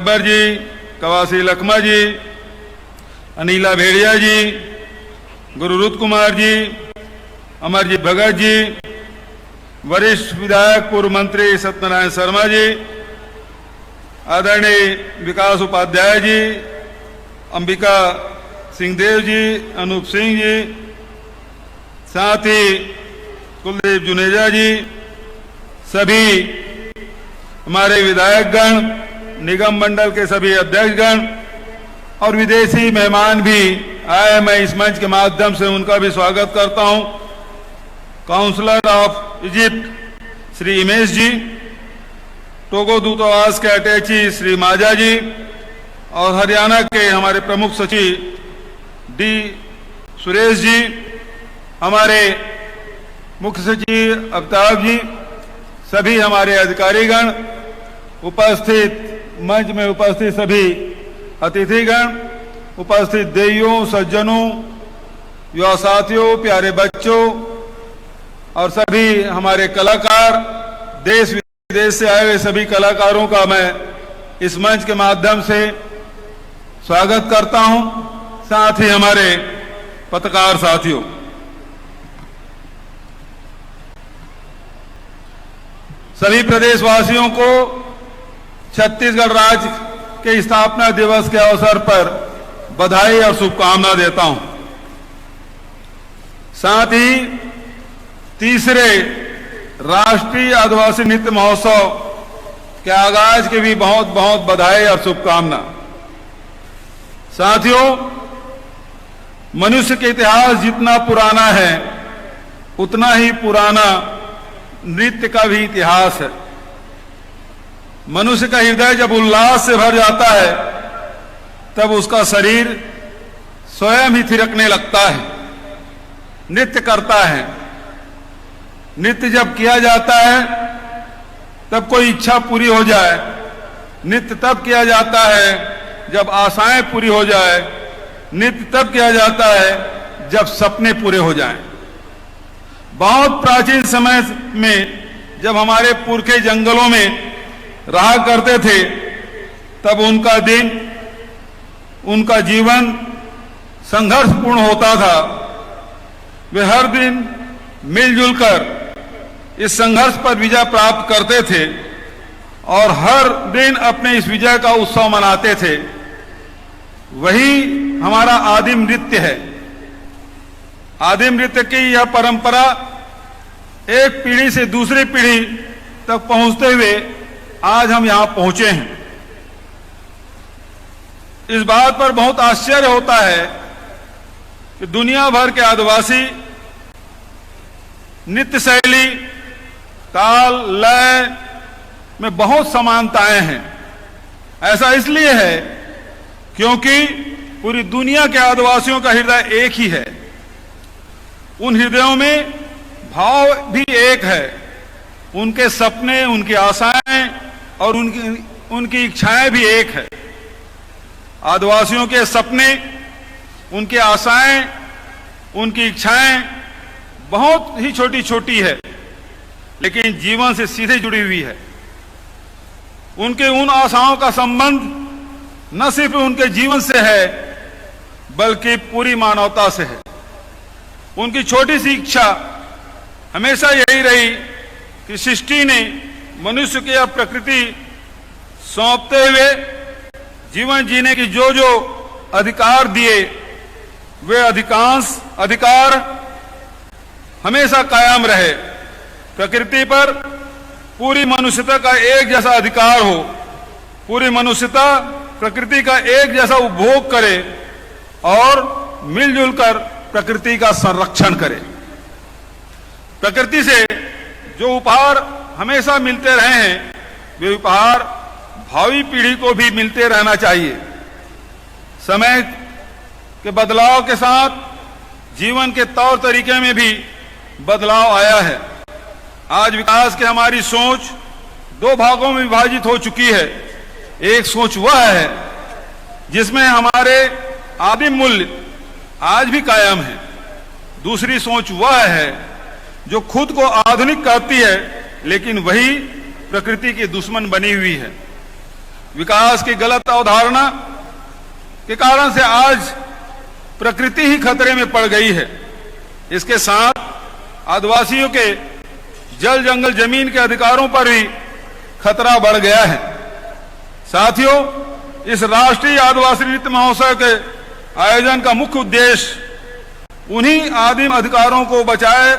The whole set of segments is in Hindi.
गब्बर जी, कवासी लखमा जी, अनिला भेड़िया जी, गुरुरुत कुमार जी, अमरजीत भगत जी, वरिष्ठ विधायक पूर्व मंत्री सत्यनारायण शर्मा जी, आदरणीय विकास उपाध्याय जी, अंबिका सिंहदेव जी, अनूप सिंह जी, साथ ही कुलदीप जुनेजा जी, सभी हमारे विधायकगण, निगम मंडल के सभी अध्यक्षगण और विदेशी मेहमान भी आए, मैं इस मंच के माध्यम से उनका भी स्वागत करता हूं। Counsellor of Egypt Shri Imesh ji, Togo दूतावास के अटैची श्री माजा जी और हरियाणा के हमारे प्रमुख सचिव डी सुरेश जी, हमारे मुख्य सचिव अमिताभ जी, सभी हमारे अधिकारीगण, उपस्थित मंच में उपस्थित सभी अतिथिगण, उपस्थित देवियों, सज्जनों, युवा साथियों, प्यारे बच्चों और सभी हमारे कलाकार, देश विदेश से आए हुए सभी कलाकारों का मैं इस मंच के माध्यम से स्वागत करता हूं। साथ ही हमारे पत्रकार साथियों, सभी प्रदेशवासियों को छत्तीसगढ़ राज्य के स्थापना दिवस के अवसर पर बधाई और शुभकामना देता हूं। साथ ही तीसरे राष्ट्रीय आदिवासी नृत्य महोत्सव के आगाज की भी बहुत बहुत बधाई और शुभकामना। साथियों, मनुष्य के इतिहास जितना पुराना है उतना ही पुराना नृत्य का भी इतिहास है। मनुष्य का हृदय जब उल्लास से भर जाता है तब उसका शरीर स्वयं ही थिरकने लगता है, नृत्य करता है। नृत्य जब किया जाता है तब कोई इच्छा पूरी हो जाए, नृत्य तब किया जाता है जब आशाएं पूरी हो जाए, नृत्य तब किया जाता है जब सपने पूरे हो जाएं। बहुत प्राचीन समय में जब हमारे पुरखे जंगलों में रहा करते थे तब उनका दिन, उनका जीवन संघर्षपूर्ण होता था। वे हर दिन मिलजुल कर इस संघर्ष पर विजय प्राप्त करते थे और हर दिन अपने इस विजय का उत्सव मनाते थे। वही हमारा आदिम नृत्य है। आदिम नृत्य की यह परंपरा एक पीढ़ी से दूसरी पीढ़ी तक पहुंचते हुए आज हम यहां पहुंचे हैं। इस बात पर बहुत आश्चर्य होता है कि दुनिया भर के आदिवासी नृत्य शैली, ताल, लय में बहुत समानताएं हैं। ऐसा इसलिए है क्योंकि पूरी दुनिया के आदिवासियों का हृदय एक ही है। उन हृदयों में भाव भी एक है। उनके सपने, उनकी आशाएं और उनकी इच्छाएं भी एक है। आदिवासियों के सपने, उनकी आशाएं, उनकी इच्छाएं बहुत ही छोटी छोटी है लेकिन जीवन से सीधे जुड़ी हुई है। उनके उन आशाओं का संबंध न सिर्फ उनके जीवन से है बल्कि पूरी मानवता से है। उनकी छोटी सी इच्छा हमेशा यही रही कि सृष्टि ने मनुष्य की यह प्रकृति सौंपते हुए जीवन जीने की जो जो अधिकार दिए वे अधिकार हमेशा कायम रहे। प्रकृति पर पूरी मनुष्यता का एक जैसा अधिकार हो, पूरी मनुष्यता प्रकृति का एक जैसा उपभोग करे और मिलजुल कर प्रकृति का संरक्षण करे। प्रकृति से जो उपहार हमेशा मिलते रहे हैं वे उपहार भावी पीढ़ी को भी मिलते रहना चाहिए। समय के बदलाव के साथ जीवन के तौर तरीके में भी बदलाव आया है। आज विकास की हमारी सोच दो भागों में विभाजित हो चुकी है। एक सोच वह है जिसमें हमारे आदिम मूल्य आज भी कायम है। दूसरी सोच वह है जो खुद को आधुनिक कहती है लेकिन वही प्रकृति की दुश्मन बनी हुई है। विकास की गलत अवधारणा के कारण से आज प्रकृति ही खतरे में पड़ गई है। इसके साथ आदिवासियों के जल जंगल जमीन के अधिकारों पर भी खतरा बढ़ गया है। साथियों, इस राष्ट्रीय आदिवासी नृत्य महोत्सव के आयोजन का मुख्य उद्देश्य उन्हीं आदिम अधिकारों को बचाए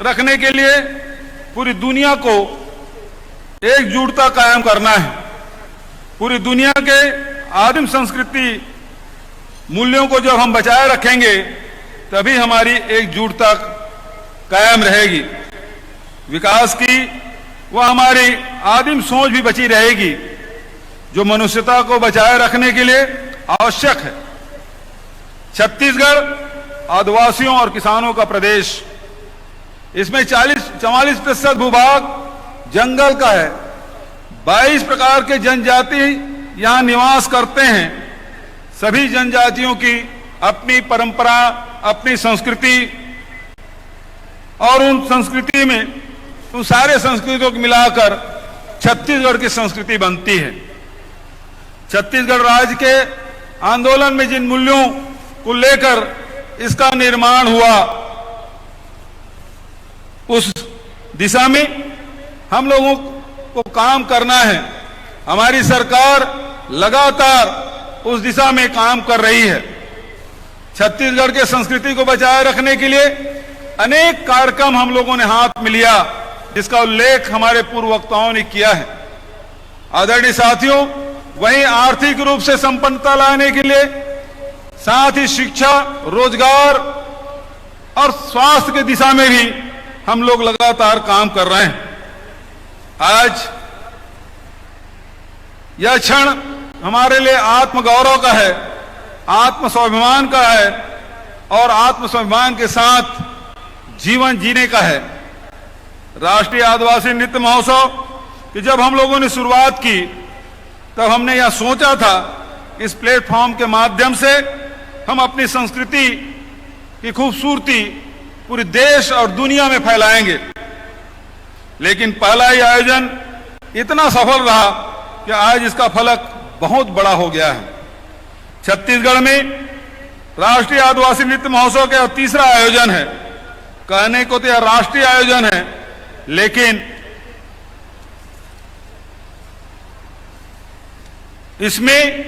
रखने के लिए पूरी दुनिया को एकजुटता कायम करना है। पूरी दुनिया के आदिम संस्कृति मूल्यों को जब हम बचाए रखेंगे तभी हमारी एकजुटता कायम रहेगी। विकास की वह हमारी आदिम सोच भी बची रहेगी जो मनुष्यता को बचाए रखने के लिए आवश्यक है। छत्तीसगढ़ आदिवासियों और किसानों का प्रदेश, इसमें 44% भूभाग जंगल का है। 22 प्रकार के जनजाति यहां निवास करते हैं। सभी जनजातियों की अपनी परंपरा, अपनी संस्कृति और उन संस्कृति में उन सारे संस्कृतियों को मिलाकर छत्तीसगढ़ की संस्कृति बनती है। छत्तीसगढ़ राज्य के आंदोलन में जिन मूल्यों को लेकर इसका निर्माण हुआ, उस दिशा में हम लोगों को काम करना है। हमारी सरकार लगातार उस दिशा में काम कर रही है। छत्तीसगढ़ के संस्कृति को बचाए रखने के लिए अनेक कार्यक्रम हम लोगों ने हाथ में लिया, जिसका उल्लेख हमारे पूर्व वक्ताओं ने किया है। आदरणीय साथियों, वहीं आर्थिक रूप से संपन्नता लाने के लिए साथ ही शिक्षा, रोजगार और स्वास्थ्य की दिशा में भी हम लोग लगातार काम कर रहे हैं। आज यह क्षण हमारे लिए आत्मगौरव का है, आत्म स्वाभिमान का है और आत्म स्वाभिमान के साथ जीवन जीने का है। राष्ट्रीय आदिवासी नृत्य महोत्सव कि जब हम लोगों ने शुरुआत की तब हमने यह सोचा था इस प्लेटफॉर्म के माध्यम से हम अपनी संस्कृति की खूबसूरती पूरे देश और दुनिया में फैलाएंगे। लेकिन पहला ही आयोजन इतना सफल रहा कि आज इसका फलक बहुत बड़ा हो गया है। छत्तीसगढ़ में राष्ट्रीय आदिवासी नृत्य महोत्सव का तीसरा आयोजन है। कहने को तो यह राष्ट्रीय आयोजन है, लेकिन इसमें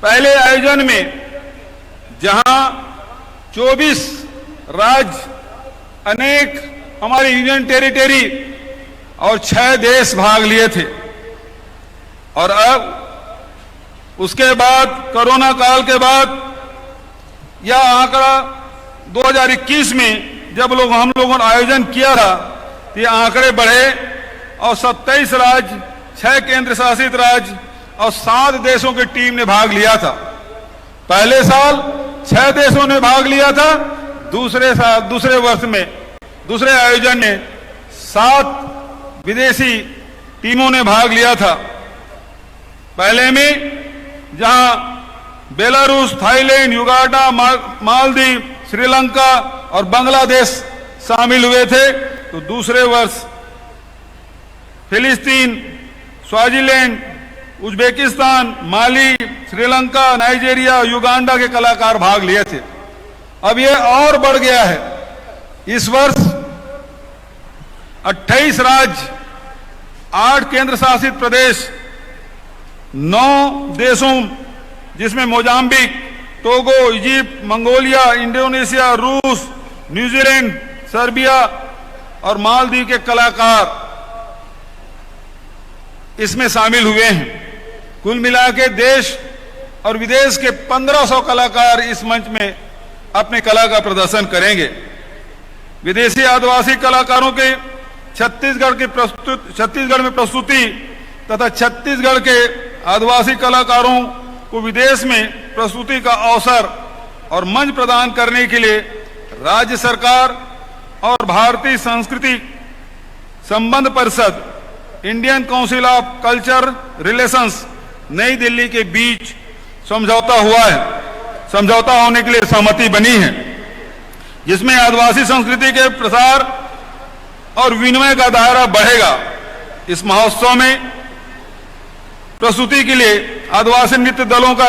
पहले आयोजन में जहां 24 राज्य, अनेक हमारी यूनियन टेरिटरी और 6 देश भाग लिए थे, और अब उसके बाद कोरोना काल के बाद यह आंकड़ा 2021 में जब हम लोगों ने आयोजन किया था तो ये आंकड़े बढ़े और 27 राज्य, 6 केंद्र शासित राज्य और 7 देशों की टीम ने भाग लिया था। पहले साल 6 देशों ने भाग लिया था, दूसरे वर्ष में दूसरे आयोजन में 7 विदेशी टीमों ने भाग लिया था। पहले में जहां Belarus, Thailand, Uganda, Maldives, Sri Lanka और बांग्लादेश शामिल हुए थे, तो दूसरे वर्ष फिलिस्तीन, स्वाजीलैंड, उज्बेकिस्तान, माली, श्रीलंका, नाइजीरिया, युगांडा के कलाकार भाग लिए थे। अब यह और बढ़ गया है। इस वर्ष 28 राज्य, 8 केंद्र शासित प्रदेश, 9 देशों जिसमें Mozambique, Togo, Egypt, Mongolia, Indonesia, रूस, न्यूजीलैंड, सर्बिया और मालदीव के कलाकार इसमें शामिल हुए हैं। कुल मिला के देश और विदेश के 1500 कलाकार इस मंच में अपने कला का प्रदर्शन करेंगे। विदेशी आदिवासी कलाकारों के छत्तीसगढ़ में प्रस्तुति तथा छत्तीसगढ़ के आदिवासी कलाकारों को विदेश में प्रस्तुति का अवसर और मंच प्रदान करने के लिए राज्य सरकार और भारतीय सांस्कृतिक संबंध परिषद, Indian council of culture relations, नई दिल्ली के बीच समझौता हुआ है। समझौता होने के लिए सहमति बनी है, जिसमें आदिवासी संस्कृति के प्रसार और विनिमय का दायरा बढ़ेगा। इस महोत्सव में प्रस्तुति के लिए आदिवासी नृत्य दलों का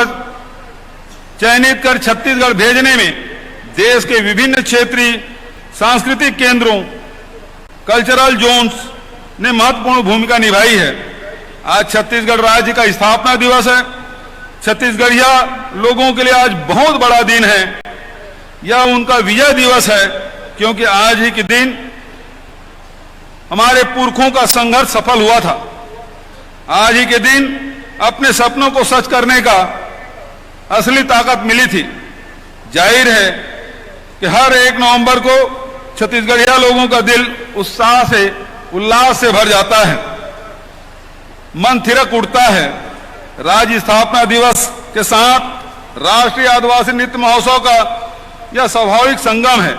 चयनित कर छत्तीसगढ़ भेजने में देश के विभिन्न क्षेत्रीय सांस्कृतिक केंद्रों, कल्चरल जोन्स ने महत्वपूर्ण भूमिका निभाई है। आज छत्तीसगढ़ राज्य का स्थापना दिवस है। छत्तीसगढ़िया लोगों के लिए आज बहुत बड़ा दिन है। यह उनका विजय दिवस है, क्योंकि आज ही के दिन हमारे पुरखों का संघर्ष सफल हुआ था। आज ही के दिन अपने सपनों को सच करने का असली ताकत मिली थी। जाहिर है कि हर 1 नवंबर को छत्तीसगढ़िया लोगों का दिल उत्साह से, उल्लास से भर जाता है, मन थिरक उठता है। राज्य स्थापना दिवस के साथ राष्ट्रीय आदिवासी नृत्य महोत्सव का यह स्वाभाविक संगम है।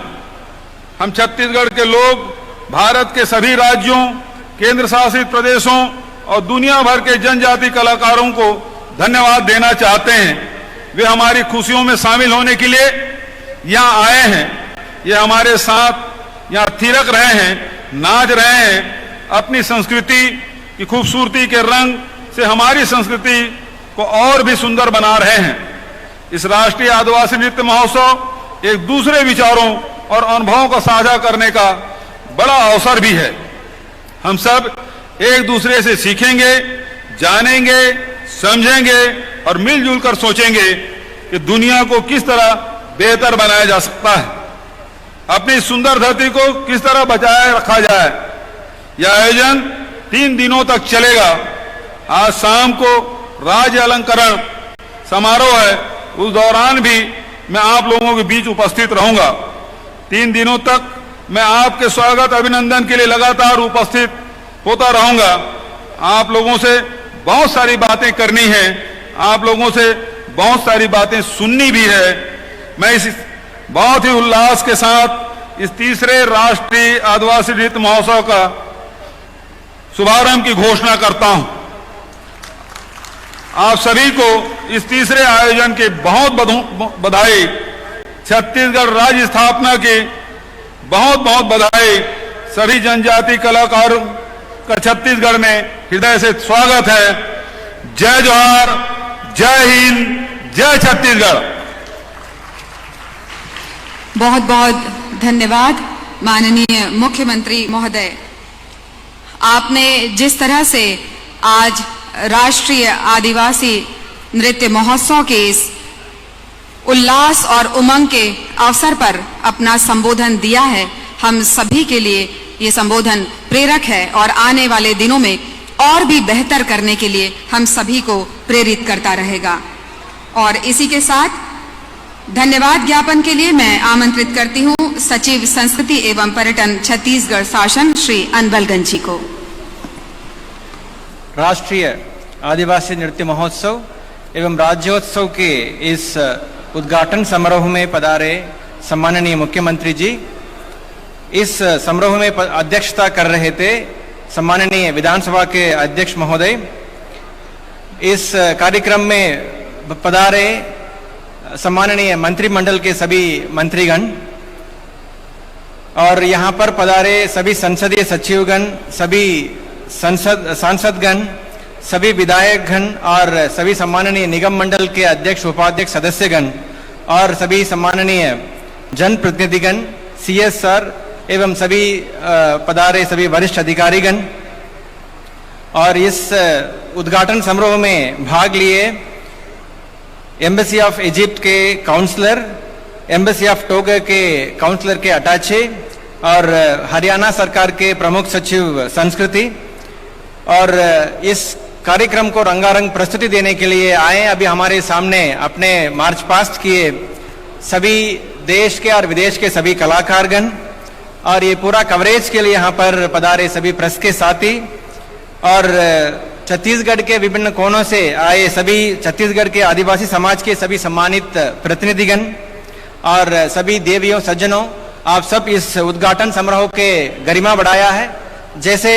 हम छत्तीसगढ़ के लोग भारत के सभी राज्यों, केंद्र शासित प्रदेशों और दुनिया भर के जनजाति कलाकारों को धन्यवाद देना चाहते हैं। वे हमारी खुशियों में शामिल होने के लिए यहाँ आए हैं। ये हमारे साथ यहाँ थिरक रहे हैं, नाच रहे हैं, अपनी संस्कृति की खूबसूरती के रंग से हमारी संस्कृति को और भी सुंदर बना रहे हैं। इस राष्ट्रीय आदिवासी नृत्य महोत्सव एक दूसरे विचारों और अनुभवों को साझा करने का बड़ा अवसर भी है। हम सब एक दूसरे से सीखेंगे, जानेंगे, समझेंगे और मिलजुल कर सोचेंगे कि दुनिया को किस तरह बेहतर बनाया जा सकता है, अपनी सुंदर धरती को किस तरह बचाए रखा जाए। यह आयोजन 3 दिनों तक चलेगा। आज शाम को राज्य अलंकरण समारोह है, उस दौरान भी मैं आप लोगों के बीच उपस्थित रहूंगा। 3 दिनों तक मैं आपके स्वागत अभिनंदन के लिए लगातार उपस्थित होता रहूंगा। आप लोगों से बहुत सारी बातें करनी है, आप लोगों से बहुत सारी बातें सुननी भी है। मैं इस बहुत ही उल्लास के साथ इस तीसरे राष्ट्रीय आदिवासी नृत्य महोत्सव का शुभारंभ की घोषणा करता हूं। आप सभी को इस तीसरे आयोजन के बहुत बधाई। छत्तीसगढ़ राज्य स्थापना की बहुत बहुत बधाई। सभी जनजाति कलाकारों का छत्तीसगढ़ में हृदय से स्वागत है। जय जोहार, जय हिंद, जय छत्तीसगढ़। बहुत बहुत धन्यवाद माननीय मुख्यमंत्री महोदय। आपने जिस तरह से आज राष्ट्रीय आदिवासी नृत्य महोत्सव के इस उल्लास और उमंग के अवसर पर अपना संबोधन दिया है, हम सभी के लिए ये संबोधन प्रेरक है और आने वाले दिनों में और भी बेहतर करने के लिए हम सभी को प्रेरित करता रहेगा। और इसी के साथ धन्यवाद ज्ञापन के लिए मैं आमंत्रित करती हूं सचिव संस्कृति एवं पर्यटन छत्तीसगढ़ शासन श्री अनबलगंज जी को। राष्ट्रीय आदिवासी नृत्य महोत्सव एवं राज्योत्सव के इस उद्घाटन समारोह में पधारे सम्माननीय मुख्यमंत्री जी, इस समारोह में अध्यक्षता कर रहे थे सम्माननीय विधानसभा के अध्यक्ष महोदय। इस कार्यक्रम में पधारे सम्माननीय मंत्रिमंडल के सभी मंत्रीगण और यहाँ पर पधारे सभी संसदीय सचिवगण, सभी सांसदगण, सभी विधायकगण और सभी सम्माननीय निगम मंडल के अध्यक्ष उपाध्यक्ष सदस्यगण और सभी सम्माननीय जनप्रतिनिधिगण, सीएस सर एवं सभी पधारे सभी वरिष्ठ अधिकारीगण और इस उद्घाटन समारोह में भाग लिए एम्बेसी ऑफ इजिप्ट के काउंसलर, एम्बेसी ऑफ टोगो के काउंसलर के अटैचे और हरियाणा सरकार के प्रमुख सचिव संस्कृति और इस कार्यक्रम को रंगारंग प्रस्तुति देने के लिए आए। अभी हमारे सामने अपने मार्च पास्ट किए सभी देश के और विदेश के सभी कलाकारगण और ये पूरा कवरेज के लिए यहाँ पर पधारे सभी प्रेस के साथी और छत्तीसगढ़ के विभिन्न कोनों से आए सभी छत्तीसगढ़ के आदिवासी समाज के सभी सम्मानित प्रतिनिधिगण और सभी देवियों सज्जनों, आप सब इस उद्घाटन समारोह के गरिमा बढ़ाया है। जैसे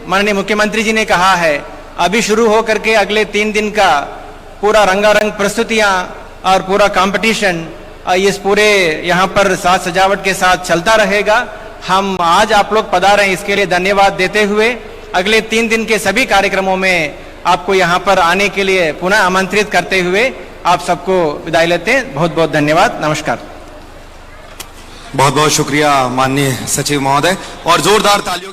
माननीय मुख्यमंत्री जी ने कहा है, अभी शुरू होकर के अगले 3 दिन का पूरा रंगारंग प्रस्तुतियां और पूरा कंपटीशन इस पूरे यहाँ पर साज सजावट के साथ चलता रहेगा। हम आज आप लोग पधारे हैं, इसके लिए धन्यवाद देते हुए अगले 3 दिन के सभी कार्यक्रमों में आपको यहाँ पर आने के लिए पुनः आमंत्रित करते हुए आप सबको विदाई लेते हैं। बहुत बहुत धन्यवाद। नमस्कार। बहुत बहुत शुक्रिया माननीय सचिव महोदय, और जोरदार तालियों